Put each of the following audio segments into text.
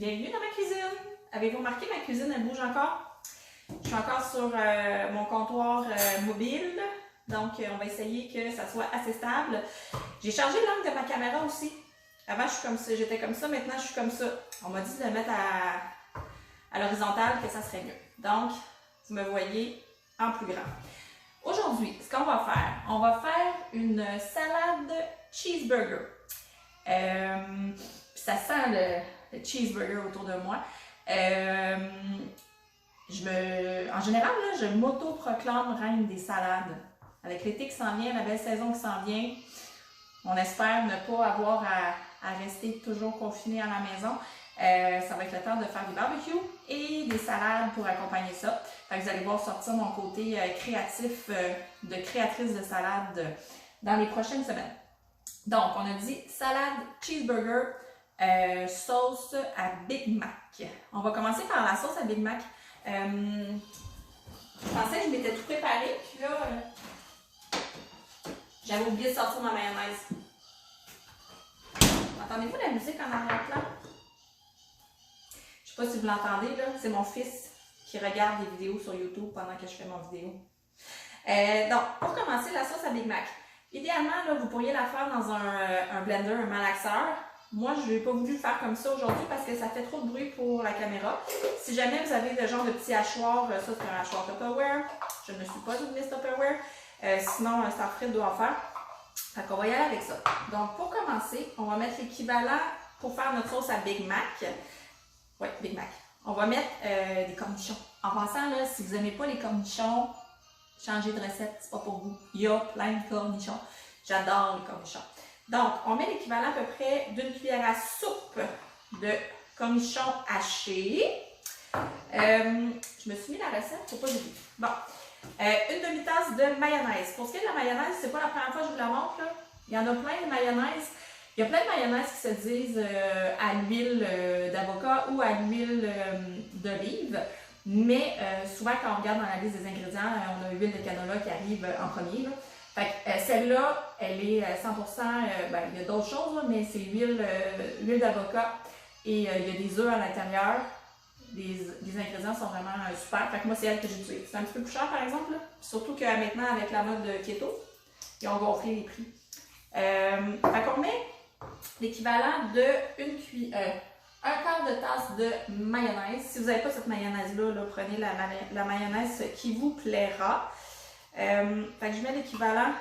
Bienvenue dans ma cuisine! Avez-vous remarqué, ma cuisine, elle bouge encore? Je suis encore sur mon comptoir mobile, donc on va essayer que ça soit assez stable. J'ai changé l'angle de ma caméra aussi. Avant, j'étais comme ça, maintenant je suis comme ça. On m'a dit de le mettre à l'horizontale, que ça serait mieux. Donc, vous me voyez en plus grand. Aujourd'hui, ce qu'on va faire une salade cheeseburger. Ça sent le cheeseburger autour de moi. En général, là, je m'auto-proclame reine des salades. Avec l'été qui s'en vient, la belle saison qui s'en vient, on espère ne pas avoir à rester toujours confiné à la maison. Ça va être le temps de faire des barbecues et des salades pour accompagner ça. Fait que vous allez voir sortir mon côté créatif de créatrice de salade dans les prochaines semaines. Donc, on a dit salade cheeseburger, sauce à Big Mac. On va commencer par la sauce à Big Mac. Je pensais que je m'étais tout préparé, puis là, j'avais oublié de sortir ma mayonnaise. Entendez-vous la musique en arrière-plan? Je ne sais pas si vous l'entendez, là. C'est mon fils qui regarde des vidéos sur YouTube pendant que je fais mon vidéo. Donc, pour commencer, la sauce à Big Mac. Idéalement, là, vous pourriez la faire dans un blender, un malaxeur. Moi, je n'ai pas voulu le faire comme ça aujourd'hui parce que ça fait trop de bruit pour la caméra. Si jamais vous avez le genre de petit hachoir, ça c'est un hachoir Tupperware. Je ne suis pas une Miss Tupperware. Sinon, Starfrit doit en faire. Fait qu'on va y aller avec ça. Donc, pour commencer, on va mettre l'équivalent pour faire notre sauce à Big Mac. Oui, Big Mac. On va mettre des cornichons. En passant, là, si vous n'aimez pas les cornichons, changez de recette, c'est pas pour vous. Il y a plein de cornichons. J'adore les cornichons. Donc, on met l'équivalent à peu près d'une cuillère à soupe de cornichons hachés. Je me suis mis la recette, faut pas l'oublier. Bon, une demi-tasse de mayonnaise. Pour ce qui est de la mayonnaise, c'est pas la première fois que je vous la montre, là. Il y en a plein de mayonnaise. Il y a plein de mayonnaise qui se disent à l'huile d'avocat ou à l'huile d'olive. Mais souvent, quand on regarde dans la liste des ingrédients, on a l'huile de canola qui arrive en premier, là. Fait que celle-là, elle est 100%, il y a d'autres choses, là, mais c'est l'huile d'avocat et il y a des œufs à l'intérieur. Les ingrédients sont vraiment super. Fait que moi, c'est elle que j'utilise. C'est un petit peu plus cher, par exemple, là. Surtout que maintenant, avec la mode keto, ils ont gonflé les prix. Fait qu'on met l'équivalent de un quart de tasse de mayonnaise. Si vous n'avez pas cette mayonnaise-là, là, prenez la mayonnaise qui vous plaira. Fait que je mets l'équivalent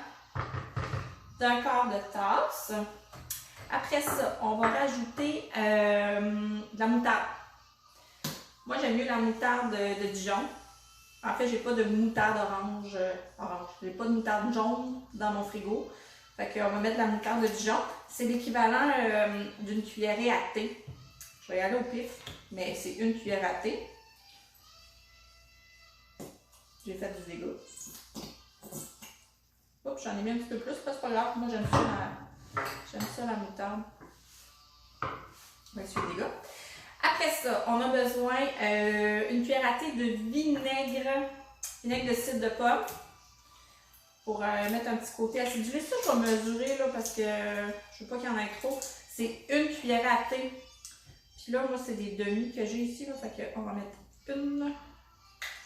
d'un quart de tasse. Après ça, on va rajouter de la moutarde. Moi, j'aime mieux la moutarde de Dijon. En fait, j'ai pas de moutarde orange. J'ai pas de moutarde jaune dans mon frigo. Fait qu'on va mettre de la moutarde de Dijon. C'est l'équivalent d'une cuillerée à thé. Je vais y aller au pif, mais c'est une cuillère à thé. J'ai fait du dégât. Oups, j'en ai mis un petit peu plus, c'est pas grave. Moi, j'aime ça la moutarde. Monsieur les gars. Après ça, on a besoin une cuillère à thé de vinaigre de cidre de pomme pour mettre un petit côté acidulé. Ça, je vais mesurer là, parce que je veux pas qu'il y en ait trop. C'est une cuillère à thé. Puis là, moi, c'est des demi que j'ai ici. Là, fait qu'on va mettre une.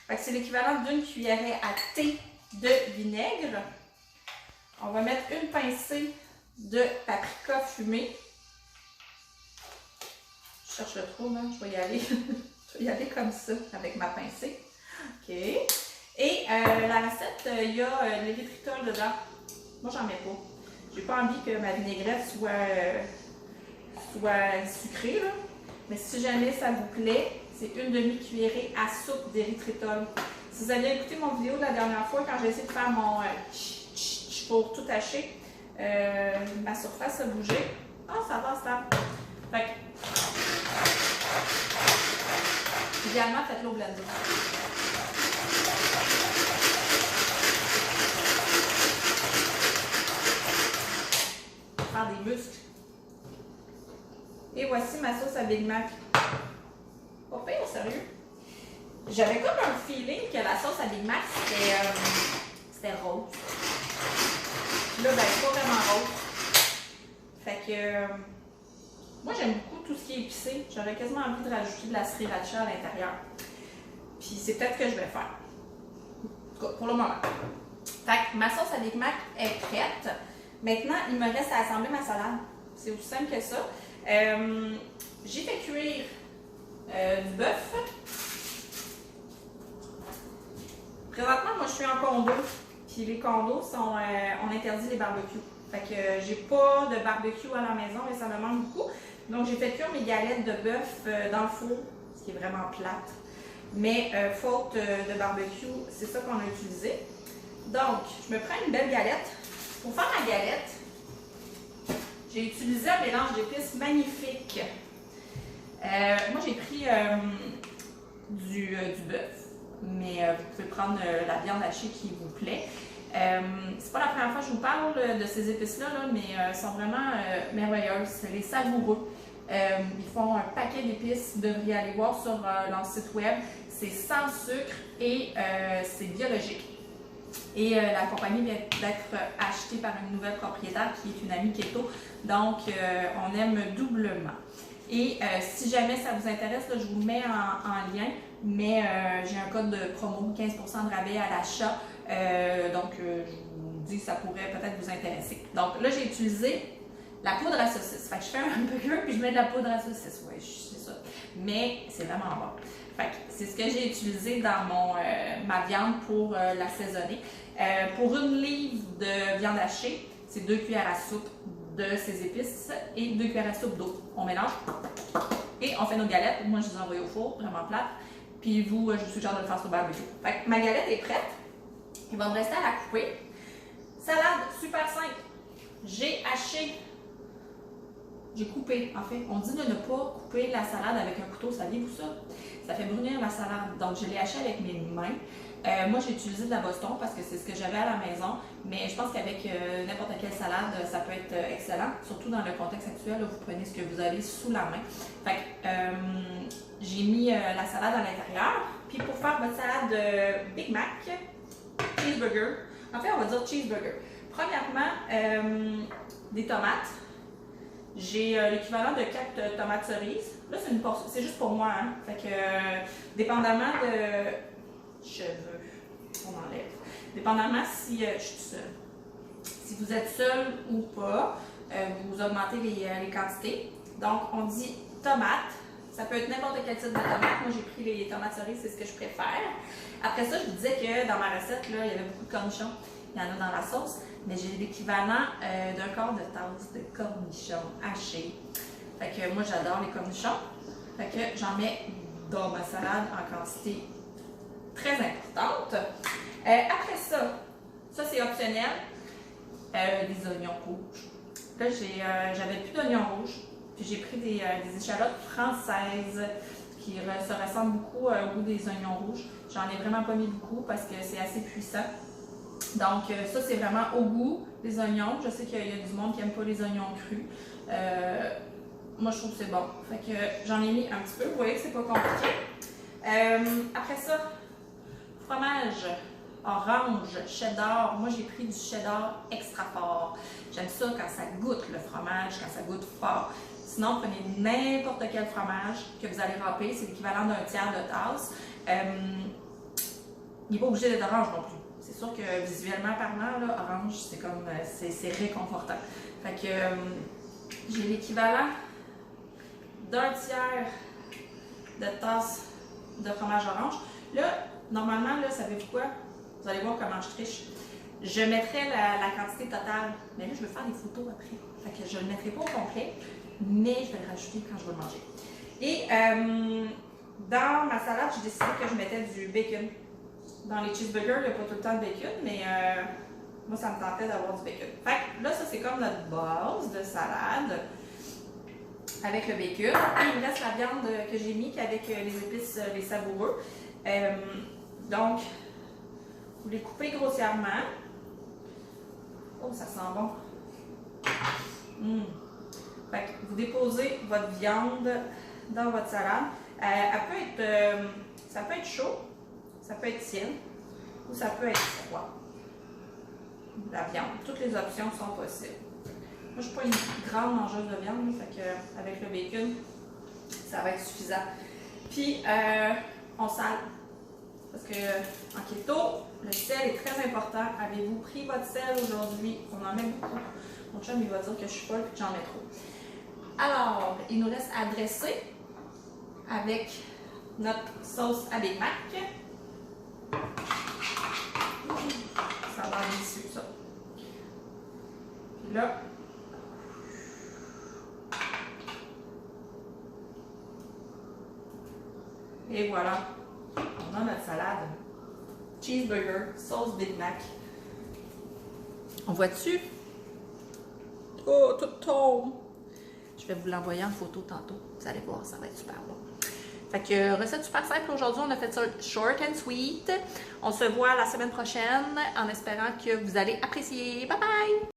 Fait que c'est l'équivalent d'une cuillerée à thé de vinaigre. On va mettre une pincée de paprika fumé. Je cherche le trou, là. Je vais y aller. Je vais y aller comme ça, avec ma pincée. OK. Et la recette, il y a de l'érythritol dedans. Moi, j'en mets pas. J'ai pas envie que ma vinaigrette soit sucrée, là. Mais si jamais ça vous plaît, c'est une demi-cuillerée à soupe d'érythritol. Si vous avez écouté mon vidéo de la dernière fois, quand j'ai essayé de faire mon pour tout hacher, ma surface a bougé. Ah, ça va, ça. Fait que, idéalement, faites-le au blender. Faire des muscles. Et voici ma sauce à Big Mac. Pas pire, sérieux. J'avais comme un feeling que la sauce à Big Mac, c'était rose. Là, ben, c'est pas vraiment rose. Fait que Moi, j'aime beaucoup tout ce qui est épicé. J'aurais quasiment envie de rajouter de la sriracha à l'intérieur. Puis c'est peut-être ce que je vais faire. En tout cas, pour le moment. Fait que ma sauce à Big Mac est prête. Maintenant, il me reste à assembler ma salade. C'est aussi simple que ça. J'ai fait cuire du bœuf. Présentement, moi, je suis en condo. Puis les condos, on interdit les barbecues. Fait que j'ai pas de barbecue à la maison et ça me manque beaucoup. Donc, j'ai fait cuire mes galettes de bœuf dans le four, ce qui est vraiment plate. Mais faute de barbecue, c'est ça qu'on a utilisé. Donc, je me prends une belle galette. Pour faire ma galette, j'ai utilisé un mélange d'épices magnifique. Moi, j'ai pris du bœuf, mais vous pouvez prendre la viande hachée qui vous plaît. C'est pas la première fois que je vous parle de ces épices-là, mais elles sont vraiment merveilleuses. C'est les savoureux. Ils font un paquet d'épices. Vous devriez aller voir sur leur site web. C'est sans sucre et c'est biologique. Et la compagnie vient d'être achetée par une nouvelle propriétaire qui est une amie keto. Donc, on aime doublement. Et si jamais ça vous intéresse, là, je vous le mets en lien, mais j'ai un code de promo, 15% de rabais à l'achat. Donc, je vous dis que ça pourrait peut-être vous intéresser. Donc, là, j'ai utilisé la poudre à saucisse. Fait que je fais un burger puis je mets de la poudre à saucisse. Oui, c'est ça. Mais c'est vraiment bon. Fait que c'est ce que j'ai utilisé dans ma viande pour l'assaisonner. Pour une livre de viande hachée, c'est 2 cuillères à soupe de ces épices et 2 cuillères à soupe d'eau. On mélange et on fait nos galettes. Moi, je les envoie au four, vraiment plate. Puis vous, je vous suggère de le faire sur barbecue. Fait que ma galette est prête. Il va me rester à la couper. Salade super simple. J'ai coupé, en fait. On dit de ne pas couper la salade avec un couteau, saviez-vous ça? Ça fait brunir la salade. Donc, je l'ai hachée avec mes mains. Moi, j'ai utilisé de la Boston parce que c'est ce que j'avais à la maison. Mais je pense qu'avec n'importe quelle salade, ça peut être excellent. Surtout dans le contexte actuel, là, vous prenez ce que vous avez sous la main. Fait que j'ai mis la salade à l'intérieur. Puis pour faire votre salade Big Mac, cheeseburger. En fait, on va dire cheeseburger. Premièrement, des tomates. J'ai l'équivalent de 4 tomates cerises. Là, c'est une portion, c'est juste pour moi. Hein? Fait que, dépendamment de cheveux, on enlève. Dépendamment si je suis seule. Si vous êtes seul ou pas, vous augmentez les quantités. Donc, on dit tomates. Ça peut être n'importe quel type de tomate. Moi, j'ai pris les tomates cerises, c'est ce que je préfère. Après ça, je vous disais que dans ma recette, là, il y avait beaucoup de cornichons. Il y en a dans la sauce. Mais j'ai l'équivalent d'un quart de tasse de cornichons hachés. Fait que moi, j'adore les cornichons. Fait que j'en mets dans ma salade en quantité très importante. Après ça c'est optionnel, des oignons rouges. Là, j'avais plus d'oignons rouges. Puis j'ai pris des échalotes françaises qui se ressemblent beaucoup au goût des oignons rouges. J'en ai vraiment pas mis beaucoup parce que c'est assez puissant. Donc, ça, c'est vraiment au goût des oignons. Je sais qu'il y a du monde qui n'aime pas les oignons crus. Moi, je trouve que c'est bon. Fait que j'en ai mis un petit peu. Vous voyez que c'est pas compliqué. Après ça, fromage orange, cheddar. Moi, j'ai pris du cheddar extra fort. J'aime ça quand ça goûte le fromage, quand ça goûte fort. Sinon, prenez n'importe quel fromage que vous allez râper. C'est l'équivalent d'un tiers de tasse. Il n'est pas obligé d'être orange non plus. C'est sûr que visuellement parlant, là, orange, c'est comme c'est réconfortant. Fait que j'ai l'équivalent d'un tiers de tasse de fromage orange. Là, normalement, là, savez-vous quoi? Vous allez voir comment je triche. Je mettrai la quantité totale, mais là, je vais faire des photos après. Fait que je ne le mettrai pas au complet, mais je vais le rajouter quand je vais le manger. Et dans ma salade, j'ai décidé que je mettais du bacon. Dans les cheeseburgers, il n'y a pas tout le temps de bacon, mais moi, ça me tentait d'avoir du bacon. Fait que là, ça, c'est comme notre base de salade avec le bacon. Et il me reste la viande que j'ai mis avec les épices, les savoureux. Donc, vous les coupez grossièrement. Oh, ça sent bon. Fait que vous déposez votre viande dans votre salade. Ça peut être chaud. Ça peut être tiède ou ça peut être froid. La viande, toutes les options sont possibles. je suis pas une grande mangeuse de viande, fait que avec le bacon, ça va être suffisant. Puis, on sale. Parce que en keto, le sel est très important. Avez-vous pris votre sel aujourd'hui? On en met beaucoup. Mon chum, il va dire que je suis folle et que j'en mets trop. Alors, il nous reste à dresser avec notre sauce à Big Mac. Ça a l'air délicieux, ça. Puis là, et voilà, on a notre salade. Cheeseburger, sauce Big Mac. On voit-tu? Oh, tout tombe! Je vais vous l'envoyer en photo tantôt. Vous allez voir, ça va être super bon. Fait que recette super simple aujourd'hui. On a fait ça short and sweet. On se voit la semaine prochaine en espérant que vous allez apprécier. Bye bye!